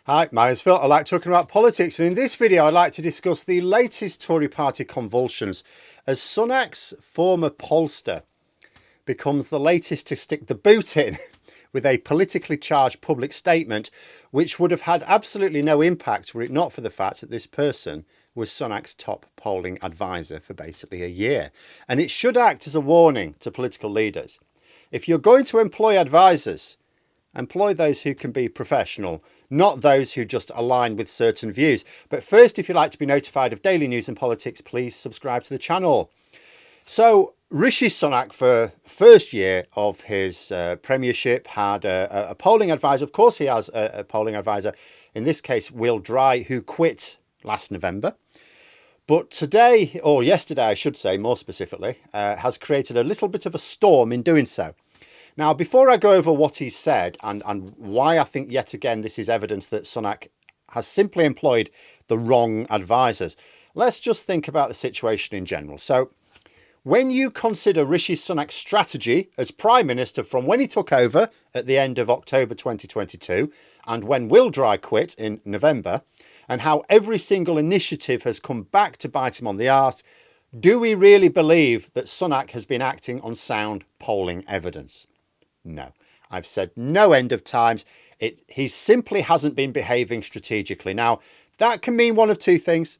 Hi, my name's Phil. I like talking about politics, and in this video I'd like to discuss the latest Tory party convulsions as Sunak's former pollster becomes the latest to stick the boot in with a politically charged public statement which would have had absolutely no impact were it not for the fact that this person was Sunak's top polling advisor for basically a year. And it should act as a warning to political leaders. If you're going to employ advisors, employ those who can be professional, not those who just align with certain views. But first, if you'd like to be notified of daily news and politics, please subscribe to the channel. So Rishi Sunak, for the first year of his premiership, had a polling advisor. Of course, he has a polling advisor, in this case, Will Dry, who quit last November. But today, or yesterday, I should say, more specifically, has created a little bit of a storm in doing so. Now, before I go over what he said and why I think yet again this is evidence that Sunak has simply employed the wrong advisors, let's just think about the situation in general. So when you consider Rishi Sunak's strategy as Prime Minister from when he took over at the end of October 2022 and when Will Dry quit in November, and how every single initiative has come back to bite him on the arse, do we really believe that Sunak has been acting on sound polling evidence? No. I've said no end of times. He simply hasn't been behaving strategically. Now, that can mean one of two things.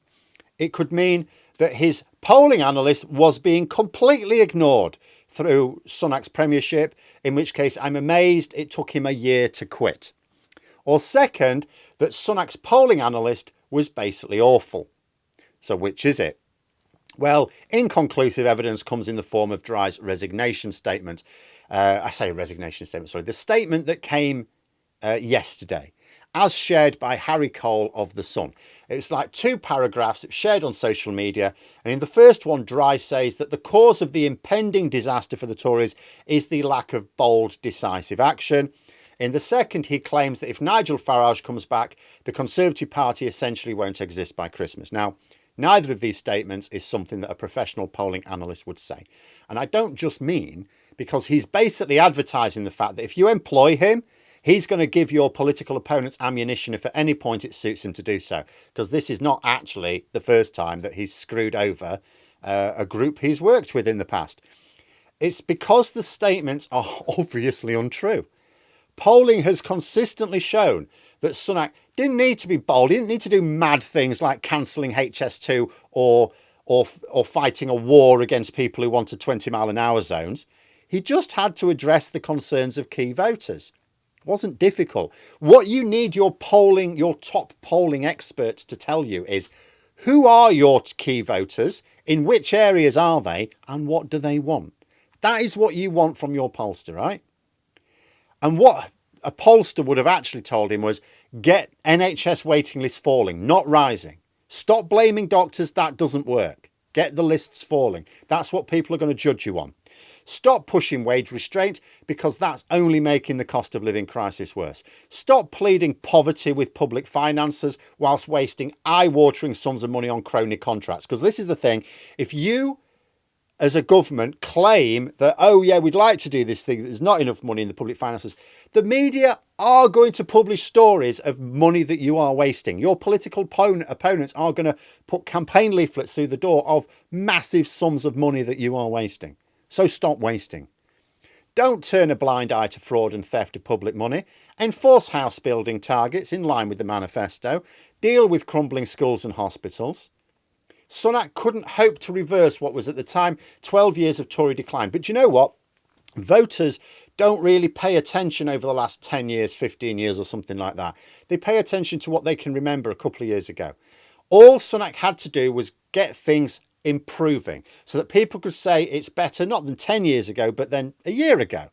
It could mean that his polling analyst was being completely ignored through Sunak's premiership, in which case I'm amazed it took him a year to quit. Or second, that Sunak's polling analyst was basically awful. So which is it? Well, inconclusive evidence comes in the form of Dry's resignation statement. The statement that came yesterday, as shared by Harry Cole of The Sun. It's like 2 paragraphs shared on social media. And in the first one, Dry says that the cause of the impending disaster for the Tories is the lack of bold, decisive action. In the second, he claims that if Nigel Farage comes back, the Conservative Party essentially won't exist by Christmas. Now, neither of these statements is something that a professional polling analyst would say. And I don't just mean because he's basically advertising the fact that if you employ him, he's going to give your political opponents ammunition if at any point it suits him to do so. Because this is not actually the first time that he's screwed over a group he's worked with in the past. It's because the statements are obviously untrue. Polling has consistently shown that Sunak didn't need to be bold. He didn't need to do mad things like cancelling HS2 or fighting a war against people who wanted 20-mile-an-hour zones. He just had to address the concerns of key voters. It wasn't difficult. What you need your top polling experts to tell you is who are your key voters, in which areas are they, and what do they want? That is what you want from your pollster, right? And what a pollster would have actually told him was get NHS waiting lists falling, not rising. Stop blaming doctors. That doesn't work. Get the lists falling. That's what people are going to judge you on. Stop pushing wage restraint because that's only making the cost of living crisis worse. Stop pleading poverty with public finances whilst wasting eye-watering sums of money on crony contracts. Because this is the thing. If you as a government claim that, oh yeah, we'd like to do this thing, there's not enough money in the public finances, the media are going to publish stories of money that you are wasting. Your political opponents are going to put campaign leaflets through the door of massive sums of money that you are wasting. So stop wasting. Don't turn a blind eye to fraud and theft of public money. Enforce house building targets in line with the manifesto. Deal with crumbling schools and hospitals. Sunak couldn't hope to reverse what was at the time 12 years of Tory decline. But you know what? Voters don't really pay attention over the last 10 years, 15 years or something like that. They pay attention to what they can remember a couple of years ago. All Sunak had to do was get things improving so that people could say it's better not than 10 years ago, but then a year ago.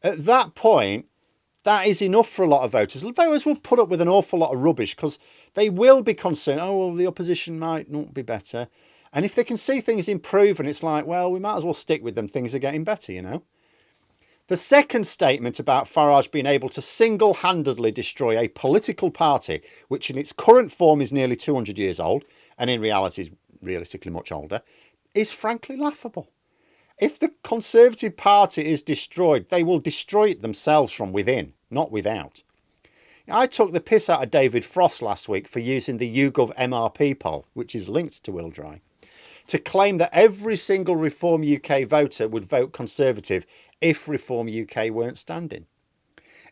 At that point, that is enough for a lot of voters. Voters will put up with an awful lot of rubbish because they will be concerned, oh, well, the opposition might not be better. And if they can see things improve and it's like, well, we might as well stick with them, things are getting better, you know. The second statement about Farage being able to single-handedly destroy a political party, which in its current form is nearly 200 years old, and in reality is realistically much older, is frankly laughable. If the Conservative Party is destroyed, they will destroy it themselves from within, not without. I took the piss out of David Frost last week for using the YouGov MRP poll, which is linked to Will Dry, to claim that every single Reform UK voter would vote Conservative if Reform UK weren't standing.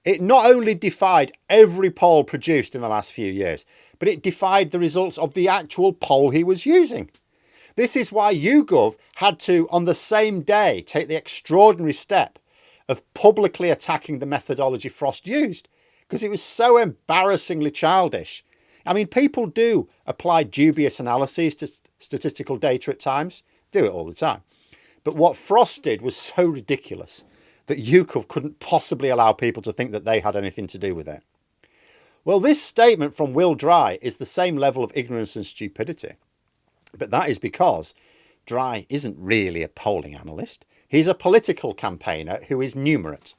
It not only defied every poll produced in the last few years, but it defied the results of the actual poll he was using. This is why YouGov had to, on the same day, take the extraordinary step of publicly attacking the methodology Frost used, because it was so embarrassingly childish. I mean, people do apply dubious analyses to statistical data at times, do it all the time. But what Frost did was so ridiculous that YouGov couldn't possibly allow people to think that they had anything to do with it. Well, this statement from Will Dry is the same level of ignorance and stupidity. But that is because Dry isn't really a polling analyst. He's a political campaigner who is numerate,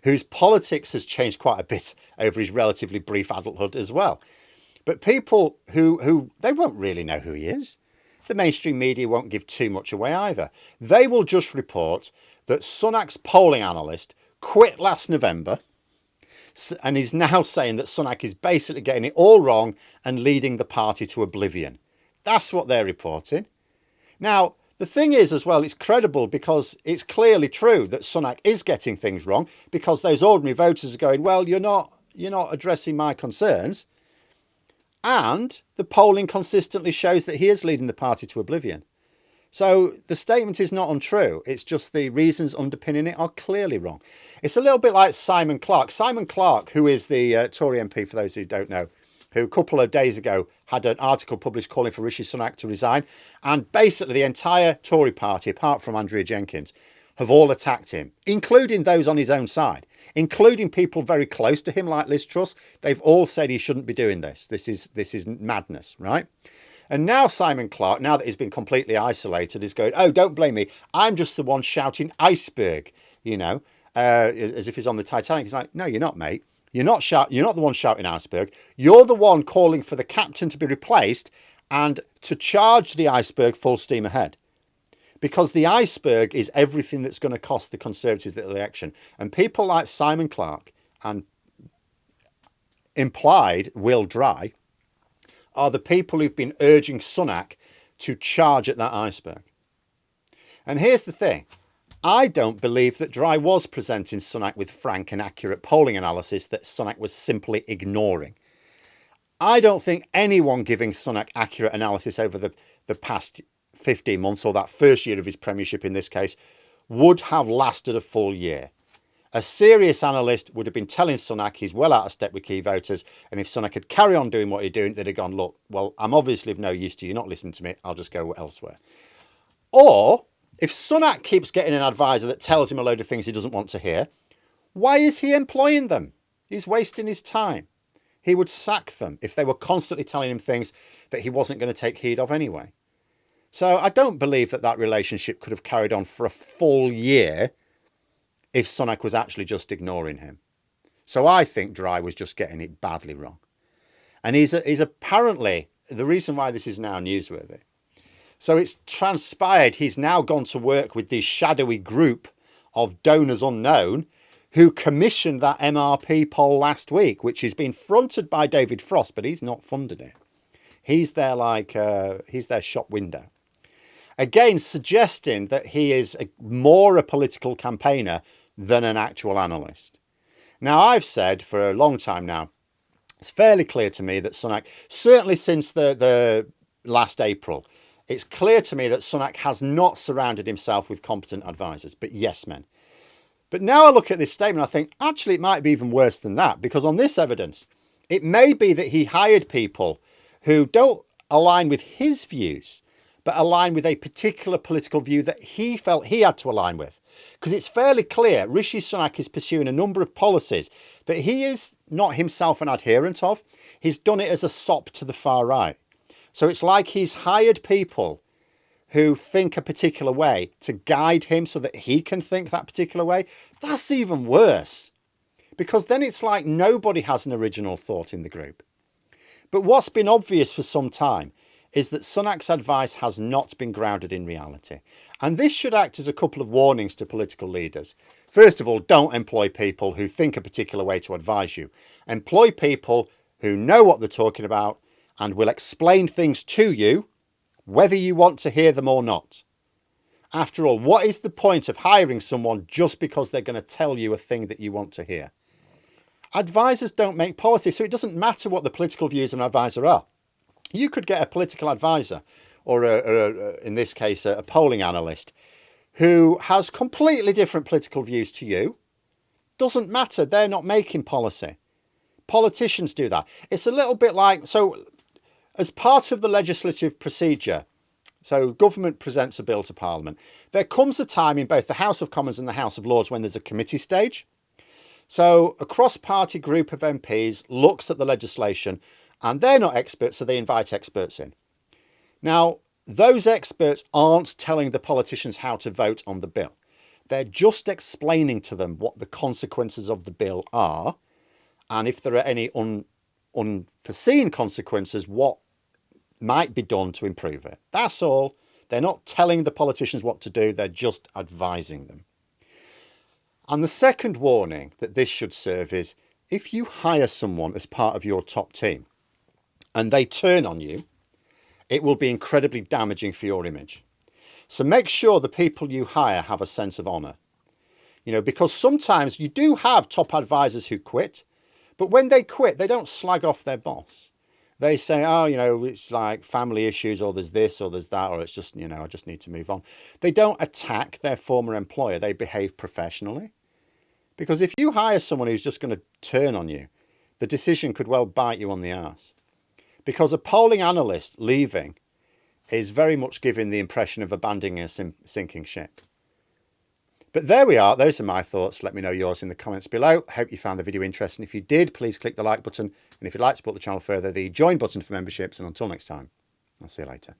whose politics has changed quite a bit over his relatively brief adulthood as well. But people who they won't really know who he is. The mainstream media won't give too much away either. They will just report that Sunak's polling analyst quit last November and is now saying that Sunak is basically getting it all wrong and leading the party to oblivion. That's what they're reporting. Now, the thing is as well, it's credible because it's clearly true that Sunak is getting things wrong, because those ordinary voters are going, well, you're not addressing my concerns. And the polling consistently shows that he is leading the party to oblivion. So the statement is not untrue. It's just the reasons underpinning it are clearly wrong. It's a little bit like Simon Clarke. Simon Clarke, who is the Tory MP, for those who don't know, who a couple of days ago had an article published calling for Rishi Sunak to resign. And basically the entire Tory party, apart from Andrea Jenkins, have all attacked him, including those on his own side, including people very close to him like Liz Truss. They've all said he shouldn't be doing this. This is madness, right? And now Simon Clarke, now that he's been completely isolated, is going, oh, don't blame me. I'm just the one shouting iceberg, as if he's on the Titanic. He's like, no, you're not, mate. You're not the one shouting iceberg. You're the one calling for the captain to be replaced and to charge the iceberg full steam ahead. Because the iceberg is everything that's going to cost the Conservatives the election. And people like Simon Clarke and implied Will Dry are the people who've been urging Sunak to charge at that iceberg. And here's the thing. I don't believe that Dry was presenting Sunak with frank and accurate polling analysis that Sunak was simply ignoring. I don't think anyone giving Sunak accurate analysis over the past 15 months, or that first year of his premiership in this case, would have lasted a full year. A serious analyst would have been telling Sunak he's well out of step with key voters, and if Sunak had carried on doing what he's doing, they'd have gone, look, well, I'm obviously of no use to you, not listening to me, I'll just go elsewhere. Or, if Sunak keeps getting an advisor that tells him a load of things he doesn't want to hear, why is he employing them? He's wasting his time. He would sack them if they were constantly telling him things that he wasn't going to take heed of anyway. So I don't believe that relationship could have carried on for a full year if Sunak was actually just ignoring him. So I think Dry was just getting it badly wrong. And he's apparently, the reason why this is now newsworthy, so it's transpired he's now gone to work with this shadowy group of donors unknown who commissioned that MRP poll last week, which has been fronted by David Frost, but he's not funded it. He's their shop window. Again, suggesting that he is more a political campaigner than an actual analyst. Now, I've said for a long time now, it's fairly clear to me that Sunak, certainly since the last April, it's clear to me that Sunak has not surrounded himself with competent advisors, but yes men. But now I look at this statement, I think, actually, it might be even worse than that, because on this evidence, it may be that he hired people who don't align with his views, but align with a particular political view that he felt he had to align with. Because it's fairly clear Rishi Sunak is pursuing a number of policies that he is not himself an adherent of. He's done it as a sop to the far right. So it's like he's hired people who think a particular way to guide him so that he can think that particular way. That's even worse, because then it's like nobody has an original thought in the group. But what's been obvious for some time is that Sunak's advice has not been grounded in reality. And this should act as a couple of warnings to political leaders. First of all, don't employ people who think a particular way to advise you. Employ people who know what they're talking about and will explain things to you, whether you want to hear them or not. After all, what is the point of hiring someone just because they're going to tell you a thing that you want to hear? Advisors don't make policy, so it doesn't matter what the political views of an advisor are. You could get a political advisor, or in this case, a polling analyst, who has completely different political views to you. Doesn't matter, they're not making policy. Politicians do that. It's a little bit like, so as part of the legislative procedure, so government presents a bill to Parliament, there comes a time in both the House of Commons and the House of Lords when there's a committee stage. So a cross-party group of MPs looks at the legislation, and they're not experts, so they invite experts in. Now, those experts aren't telling the politicians how to vote on the bill. They're just explaining to them what the consequences of the bill are, and if there are any unforeseen consequences, what might be done to improve it. That's all. They're not telling the politicians what to do, they're just advising them. And the second warning that this should serve is, if you hire someone as part of your top team and they turn on you, it will be incredibly damaging for your image. So make sure the people you hire have a sense of honour. You know, because sometimes you do have top advisors who quit, but when they quit, they don't slag off their boss. They say, oh, you know, it's like family issues, or there's this, or there's that, or it's just, you know, I just need to move on. They don't attack their former employer. They behave professionally. Because if you hire someone who's just going to turn on you, the decision could well bite you on the arse. Because a polling analyst leaving is very much giving the impression of abandoning a sinking ship. But there we are. Those are my thoughts. Let me know yours in the comments below. I hope you found the video interesting. If you did, please click the like button. And if you'd like to support the channel further, the join button for memberships. And until next time, I'll see you later.